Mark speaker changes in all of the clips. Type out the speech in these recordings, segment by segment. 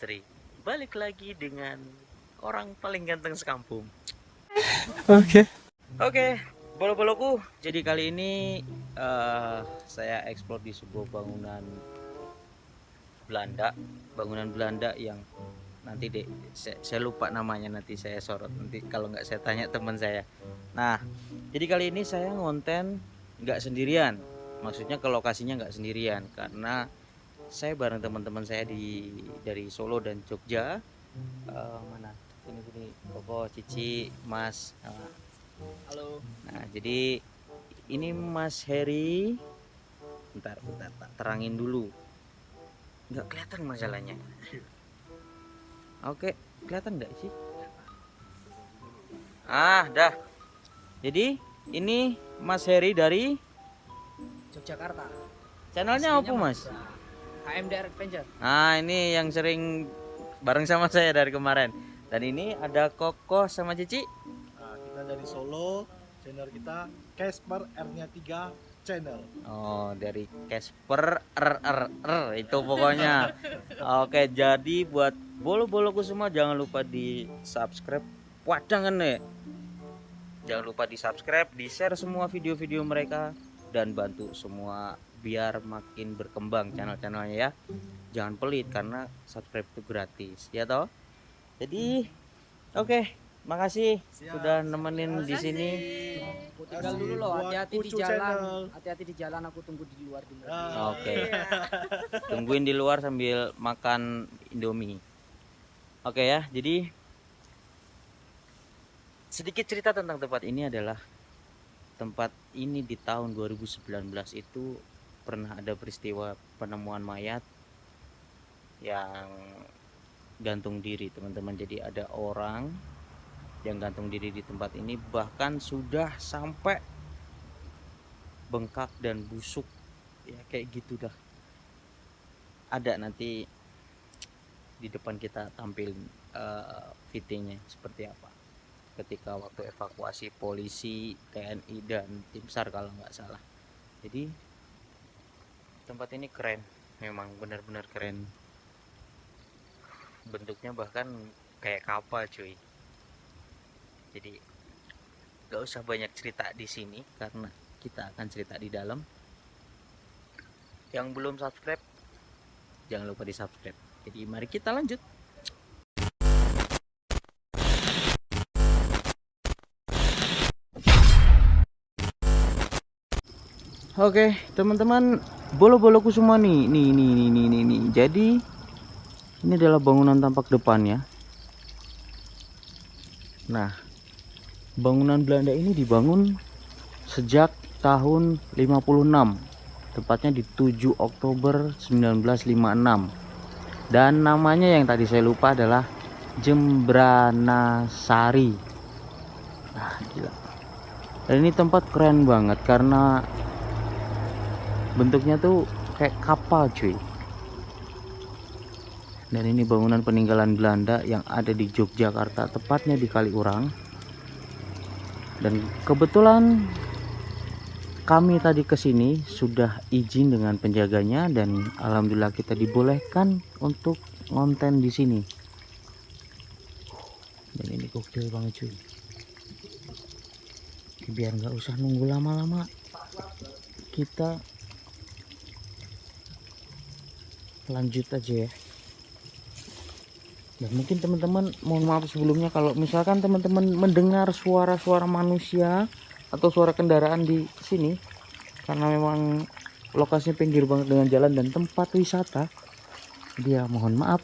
Speaker 1: Asri. Balik lagi dengan orang paling ganteng sekampung.
Speaker 2: Oke.
Speaker 1: Oke, bolo-boloku. Jadi kali ini saya eksplor di sebuah bangunan Belanda yang nanti deh saya lupa namanya, nanti saya sorot nanti kalau nggak saya tanya teman saya. Nah, jadi kali ini saya ngonten nggak sendirian. Maksudnya ke lokasinya nggak sendirian karena saya bareng teman-teman saya dari Solo dan Jogja. Mana sini Koko, Cici, Mas.
Speaker 3: Halo.
Speaker 1: Nah, jadi ini Mas Heri. Bentar tak terangin dulu. Nggak kelihatan masalahnya. Oke, kelihatan nggak sih? Dah. Jadi ini Mas Heri dari
Speaker 3: Yogyakarta.
Speaker 1: channelnya apa Mas?
Speaker 3: HMDR Adventure.
Speaker 1: Nah, ini yang sering bareng sama saya dari kemarin. Dan ini ada Koko sama Cici.
Speaker 2: Nah, kita dari Solo, channel kita Casper R-nya 3 channel.
Speaker 1: Oh, dari Casper itu pokoknya. Oke, jadi buat bolo-boloku semua jangan lupa di subscribe. Wadangan nih. Jangan lupa di subscribe, di share semua video-video mereka dan bantu semua biar makin berkembang channel-channelnya ya. Jangan pelit karena subscribe itu gratis, ya toh. Jadi oke, makasih sudah nemenin di sini.
Speaker 3: Aku tinggal dulu loh, hati-hati di jalan. Hati-hati di jalan, aku tunggu di luar dulu.
Speaker 1: Oke. Tungguin di luar sambil makan Indomie. Oke ya, jadi sedikit cerita tentang tempat ini adalah tempat ini di tahun 2019 itu pernah ada peristiwa penemuan mayat yang gantung diri, teman-teman. Jadi ada orang yang gantung diri di tempat ini, bahkan sudah sampai bengkak dan busuk ya, kayak gitu dah. Ada nanti di depan kita tampil fittingnya seperti apa ketika waktu evakuasi polisi, TNI dan tim SAR kalau nggak salah. Jadi tempat ini keren, memang benar-benar keren. Bentuknya bahkan kayak kapal cuy. Jadi nggak usah banyak cerita di sini karena kita akan cerita di dalam. Yang belum subscribe jangan lupa di subscribe. Jadi mari kita lanjut. Oke, teman-teman, bolo-boloku semua nih. Nih. Jadi ini adalah bangunan tampak depannya. Nah, bangunan Belanda ini dibangun sejak tahun 56. Tepatnya di 7 Oktober 1956. Dan namanya yang tadi saya lupa adalah Jembranasari. Nah, gila. Dan ini tempat keren banget karena bentuknya tuh kayak kapal cuy. Dan ini bangunan peninggalan Belanda yang ada di Yogyakarta, tepatnya di Kaliurang. Dan kebetulan kami tadi kesini sudah izin dengan penjaganya dan alhamdulillah kita dibolehkan untuk ngonten di sini. Dan ini gokil banget cuy. Biar nggak usah nunggu lama-lama, kita lanjut aja ya. Dan mungkin teman-teman, mohon maaf sebelumnya kalau misalkan teman-teman mendengar suara-suara manusia atau suara kendaraan di sini, karena memang lokasinya pinggir banget dengan jalan dan tempat wisata, dia mohon maaf.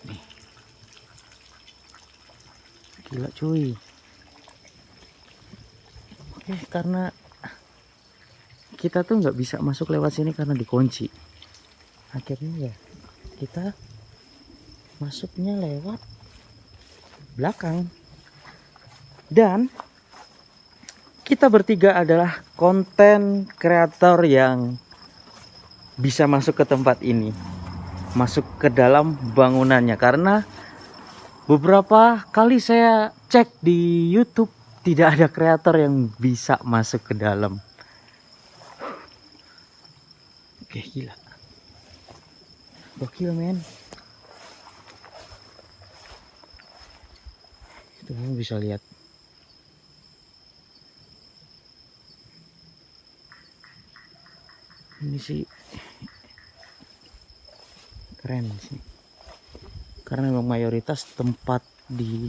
Speaker 1: Nih. Gila cuy. Oke, karena kita tuh nggak bisa masuk lewat sini karena dikunci. Akhirnya ya kita masuknya lewat belakang. Dan kita bertiga adalah konten kreator yang bisa masuk ke tempat ini, masuk ke dalam bangunannya, karena beberapa kali saya cek di YouTube tidak ada kreator yang bisa masuk ke dalam. Oke, gila. Gokil men. Tuh kamu bisa lihat. Ini sih keren sih. Karena memang mayoritas tempat di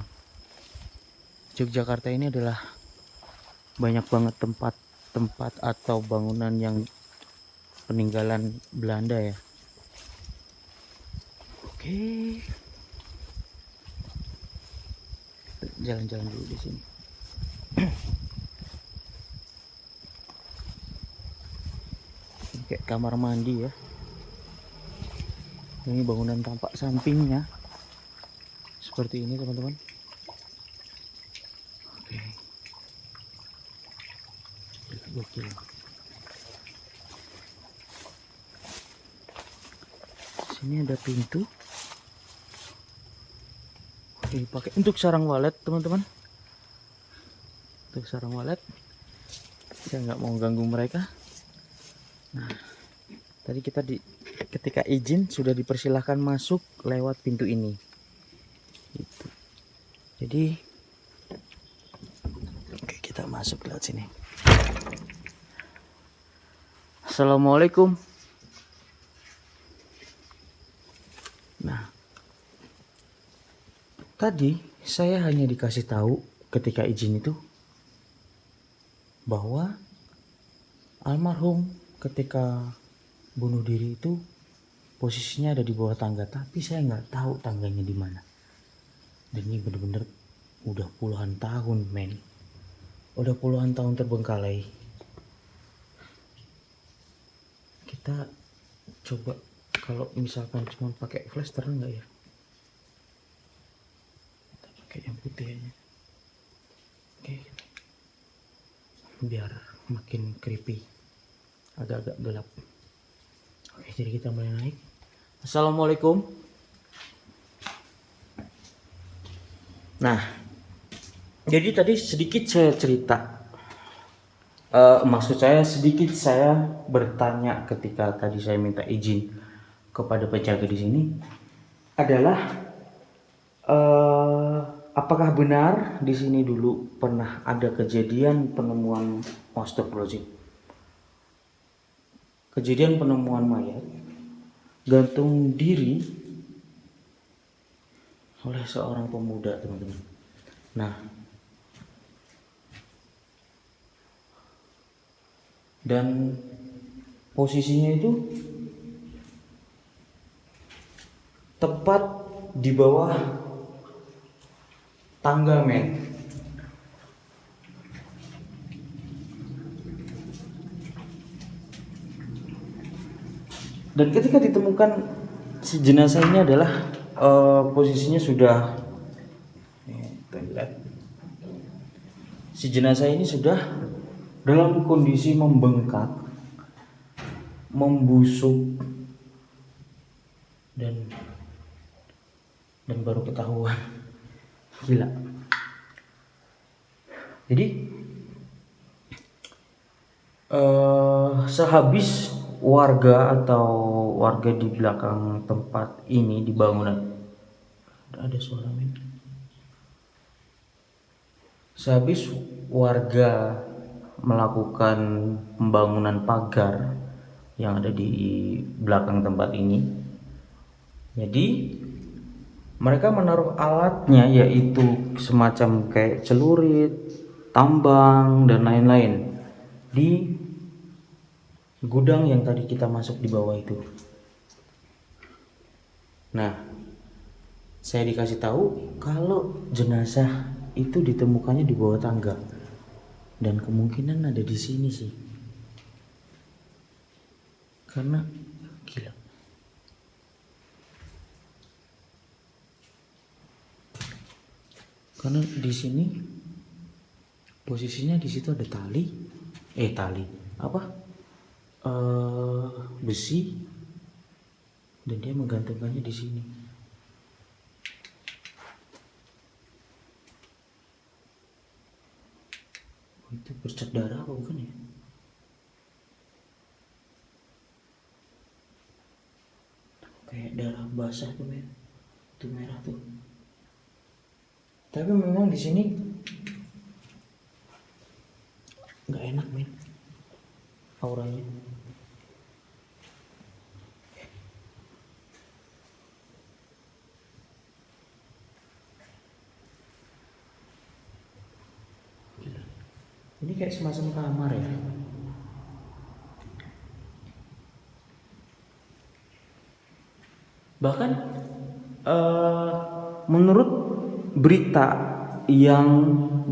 Speaker 1: Yogyakarta ini adalah banyak banget tempat-tempat atau bangunan yang peninggalan Belanda ya. Oke. Jalan-jalan dulu di sini. Ini kayak kamar mandi ya. Ini bangunan tampak sampingnya seperti ini teman-teman. Oke. Gokil. Sini ada pintu. Ini pakai untuk sarang walet teman-teman. Untuk sarang walet. Saya nggak mau ganggu mereka. Nah, tadi kita ketika izin sudah dipersilahkan masuk lewat pintu ini. Gitu. Jadi, oke, kita masuk lewat sini. Assalamualaikum. Nah, tadi saya hanya dikasih tahu ketika izin itu bahwa almarhum ketika bunuh diri itu posisinya ada di bawah tangga, tapi saya nggak tahu tangganya di mana. Dan ini bener-bener udah puluhan tahun, men. Udah puluhan tahun terbengkalai. Kita coba kalau misalkan cuma pakai flash terang nggak ya? Kita pakai yang putih aja. Oke. Biar makin creepy. Agak-agak gelap. Oke, jadi kita mulai naik. Assalamualaikum. Nah, jadi tadi sedikit saya cerita. Maksud saya sedikit saya bertanya ketika tadi saya minta izin kepada penjaga di sini adalah apakah benar di sini dulu pernah ada kejadian penemuan kejadian penemuan mayat gantung diri oleh seorang pemuda, teman-teman. Nah, dan posisinya itu tepat di bawah tangga, men. Dan ketika ditemukan si jenazah ini adalah posisinya sudah si jenazah ini sudah dalam kondisi membengkak, membusuk, dan baru ketahuan. Gila. Jadi sehabis warga di belakang tempat ini di bangunan ada suara, men. Sehabis warga melakukan pembangunan pagar yang ada di belakang tempat ini, jadi mereka menaruh alatnya, yaitu semacam kayak celurit, tambang, dan lain-lain di gudang yang tadi kita masuk di bawah itu. Nah, saya dikasih tahu kalau jenazah itu ditemukannya di bawah tangga, dan kemungkinan ada di sini sih, karena gila. Karena di sini posisinya di situ ada besi, dan dia menggantungkannya di sini. Itu bercak darah apa bukan ya? Kayak darah basah tuh, men. Itu merah tuh. Tapi memang di sini nggak enak men, auranya. Ini kayak semacam kamar ya. Bahkan menurut berita yang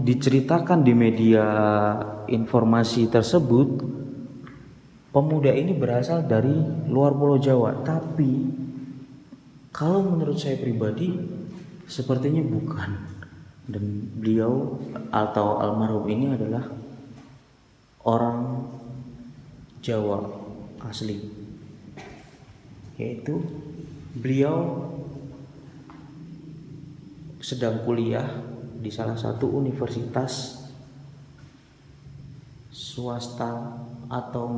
Speaker 1: diceritakan di media informasi tersebut, pemuda ini berasal dari luar Pulau Jawa. Tapi kalau menurut saya pribadi sepertinya bukan. Dan beliau atau almarhum ini adalah orang Jawa asli, yaitu beliau sedang kuliah di salah satu universitas swasta atau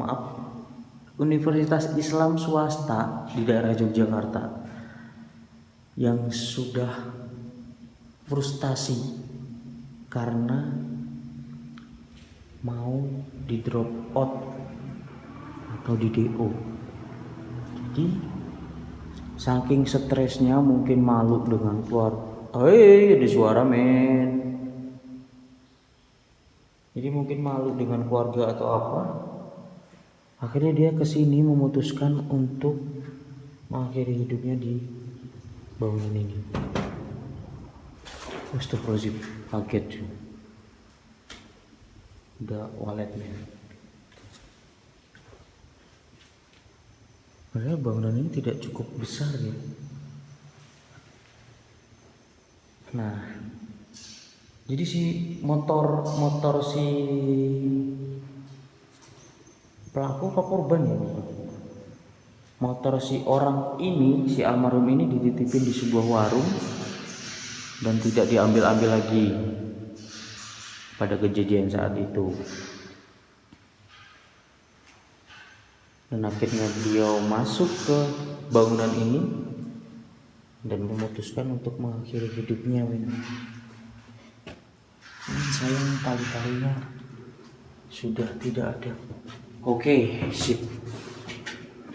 Speaker 1: universitas Islam swasta di daerah Yogyakarta, yang sudah frustasi karena mau di drop out atau di DO. Jadi saking stresnya, mungkin malu dengan ada suara men. Jadi mungkin malu dengan keluarga atau apa, akhirnya dia kesini memutuskan untuk mengakhiri hidupnya di bangunan ini. Astagfirullahaladzim, kaget cuy. Udah waletnya. Padahal bangunan ini tidak cukup besar ya. Nah, jadi si motor si pelaku apa korban ya? Motor si orang ini, si almarhum ini dititipin di sebuah warung dan tidak diambil-ambil lagi pada kejadian saat itu. Dan akhirnya beliau masuk ke bangunan ini dan memutuskan untuk mengakhiri hidupnya. Sayang tali-talinya sudah tidak ada. Oke, sip.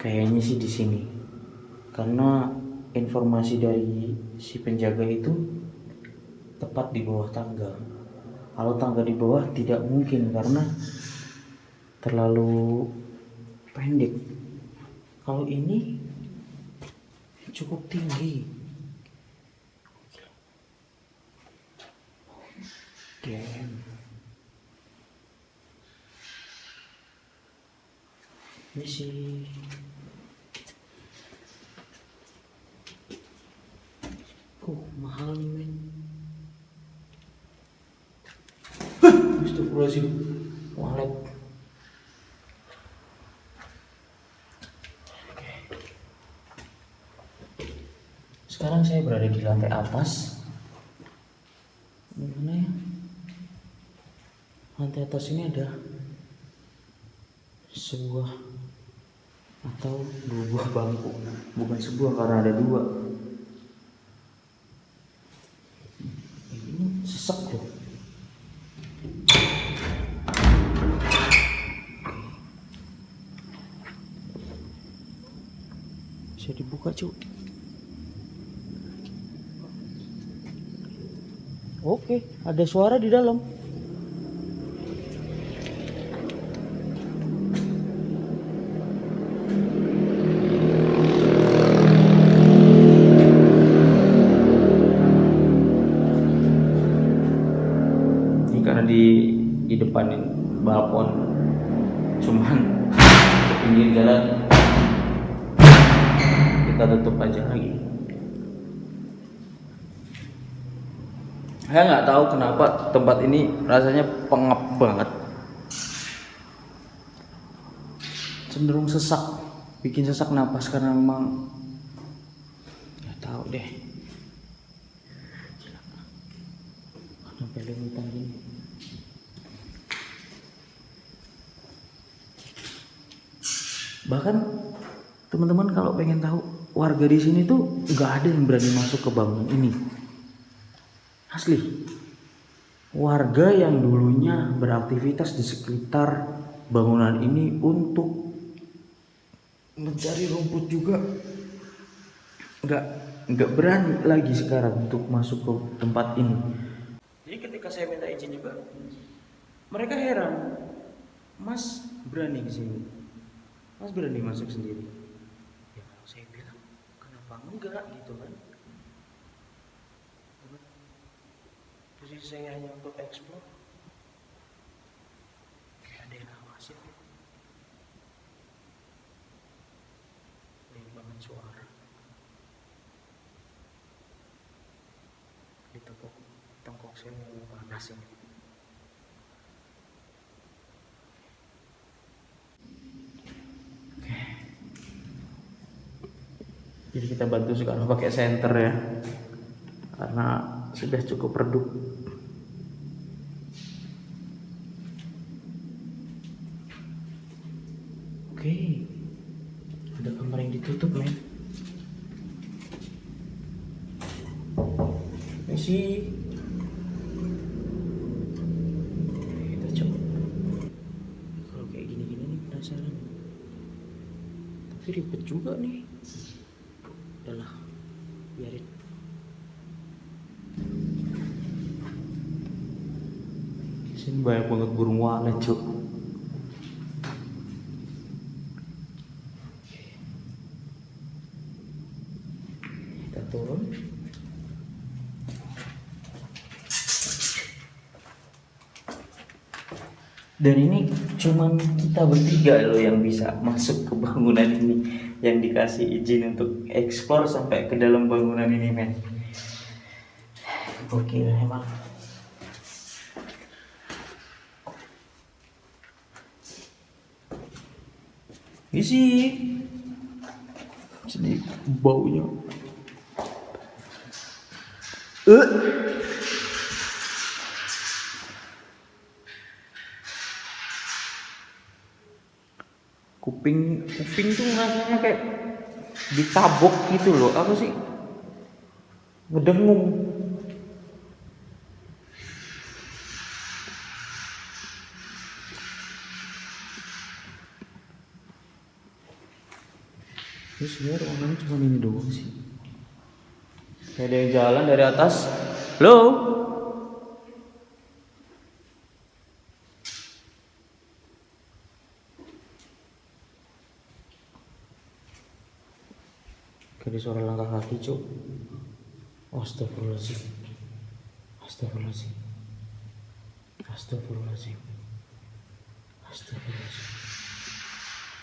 Speaker 1: Kayaknya sih di sini. Karena informasi dari si penjaga itu tepat di bawah tangga. Kalau tangga di bawah tidak mungkin karena terlalu pendek. Kalau ini cukup tinggi. Damn. Ini sih mahal nih men. Astagfirullahaladzim, walet. Sekarang saya berada di lantai atas. Mana ya? Lantai atas ini ada sebuah atau dua buah bangku. Bukan sebuah karena ada dua. Ini sesek loh. Bisa dibuka cuy. Oke, ada suara di dalam. Ini karena di depanin balkon, cuman di pinggir jalan kita tutup aja lagi. Saya nggak tahu kenapa tempat ini rasanya pengap banget, cenderung sesak, bikin sesak napas karena memang nggak tahu deh. Sampai lumutan gini. Bahkan teman-teman kalau pengen tahu, warga di sini tuh nggak ada yang berani masuk ke bangunan ini. Asli. Warga yang dulunya beraktivitas di sekitar bangunan ini untuk mencari rumput juga nggak nggak berani lagi sekarang untuk masuk ke tempat ini. Jadi ketika saya minta izin juga, mereka heran, Mas berani ke sini, Mas berani masuk sendiri. Ya kalau saya bilang, kenapa enggak gitu kan? Posisi saya hanya untuk explore, kayak ada yang ngawasin. Banyak banget suara. Ditepuk tongkok saya mau panas ini. Jadi kita bantu sekarang pakai senter ya, karena sudah cukup redup. Oke, ada kamar yang ditutup men. Misi. Kita coba. Kalau kayak gini-gini nih penasaran. Tapi ribet juga nih. Udahlah, biarin. Sini banyak banget burung walet cuk. Kita turun. Dan ini cuman kita bertiga loh yang bisa masuk ke bangunan ini, yang dikasih izin untuk eksplor sampai ke dalam bangunan ini men. Gokil emang. Isi sini baunya. Kuping tuh rasanya kayak ditabok gitu loh. Apa sih? Ngedengung. Ini sebenarnya ruangannya cuma ini doang sih. Kayak ada yang jalan dari atas. Halo? Kayak suara langkah kaki cuk. Astagfirullahaladzim. Astagfirullahaladzim. Astagfirullahaladzim. Astagfirullahaladzim.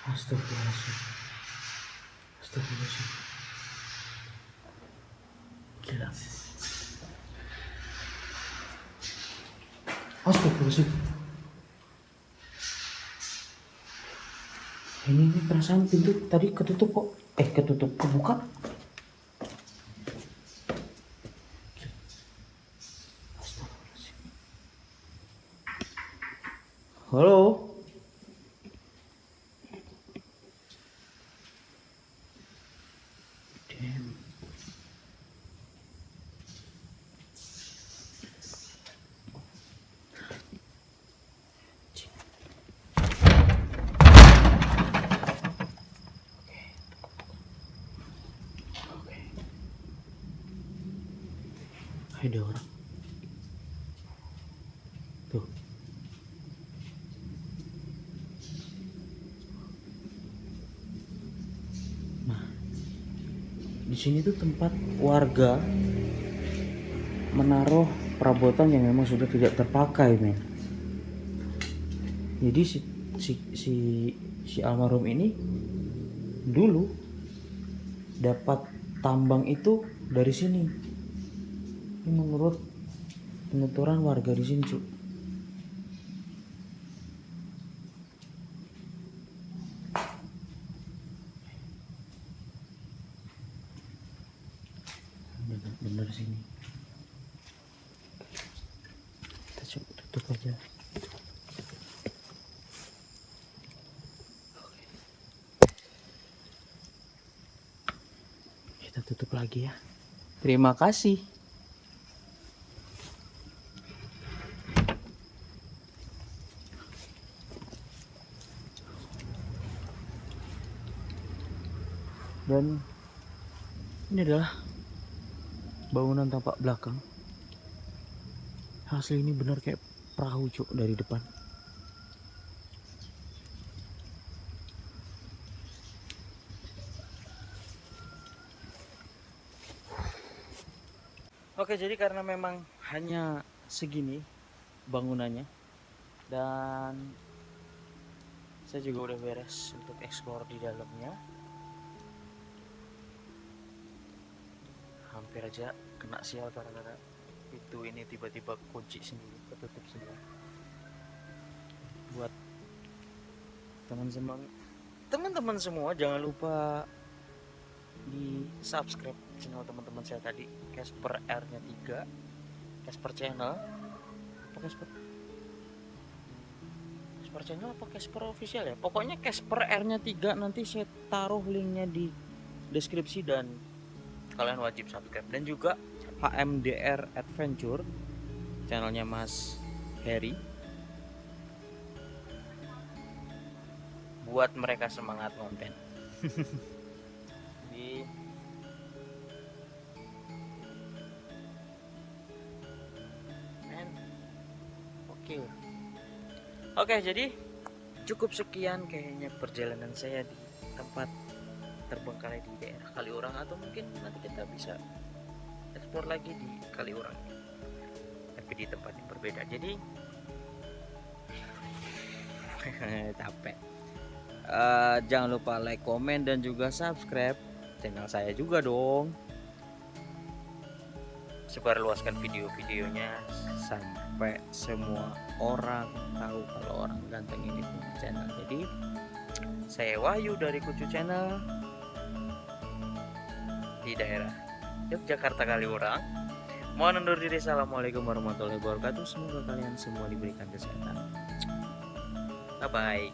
Speaker 1: Astagfirullahaladzim. Astagfirullahaladzim. Gila. Astagfirullahaladzim. Ini perasaan pintu tadi ketutup kok. Ketutup, kebuka. Astagfirullahaladzim. Halo. Damn. Ada orang tuh. Nah, di sini tuh tempat warga menaruh perabotan yang memang sudah tidak terpakai men. Jadi si almarhum ini dulu dapat tambang itu dari sini. Ini menurut penuturan warga di sini, Cuk. Bener sini. Kita coba tutup aja. Oke. Kita tutup lagi ya. Terima kasih. Dan ini adalah bangunan tampak belakang. Asli ini bener kayak perahu cuk dari depan. Oke, jadi karena memang hanya segini bangunannya dan saya juga udah beres untuk explore di dalamnya. Hampir aja kena sial karena itu ini tiba-tiba kunci sendiri, ketutup semua. Buat teman-teman semua jangan lupa di subscribe channel teman-teman saya tadi, Casper R-nya 3, Casper channel apa Casper channel apa Casper official ya, pokoknya Casper R-nya 3. Nanti saya taruh linknya di deskripsi dan kalian wajib subscribe. Dan juga HMDR Adventure, channelnya Mas Harry, buat mereka semangat konten. Di Oke, jadi cukup sekian kayaknya perjalanan saya di tempat terbengkalai di daerah Kaliurang, atau mungkin nanti kita bisa explore lagi di Kaliurang tapi di tempat yang berbeda. Jadi capek. Jangan lupa like, komen, dan juga subscribe channel saya juga dong. Sebarluaskan video-videonya sampai semua orang tahu kalau orang ganteng ini punya channel. Jadi saya Wahyu dari Kucu Channel di daerah Yogyakarta Kaliurang. Mohon undur diri. Assalamualaikum warahmatullahi wabarakatuh. Semoga kalian semua diberikan kesehatan. Bye bye.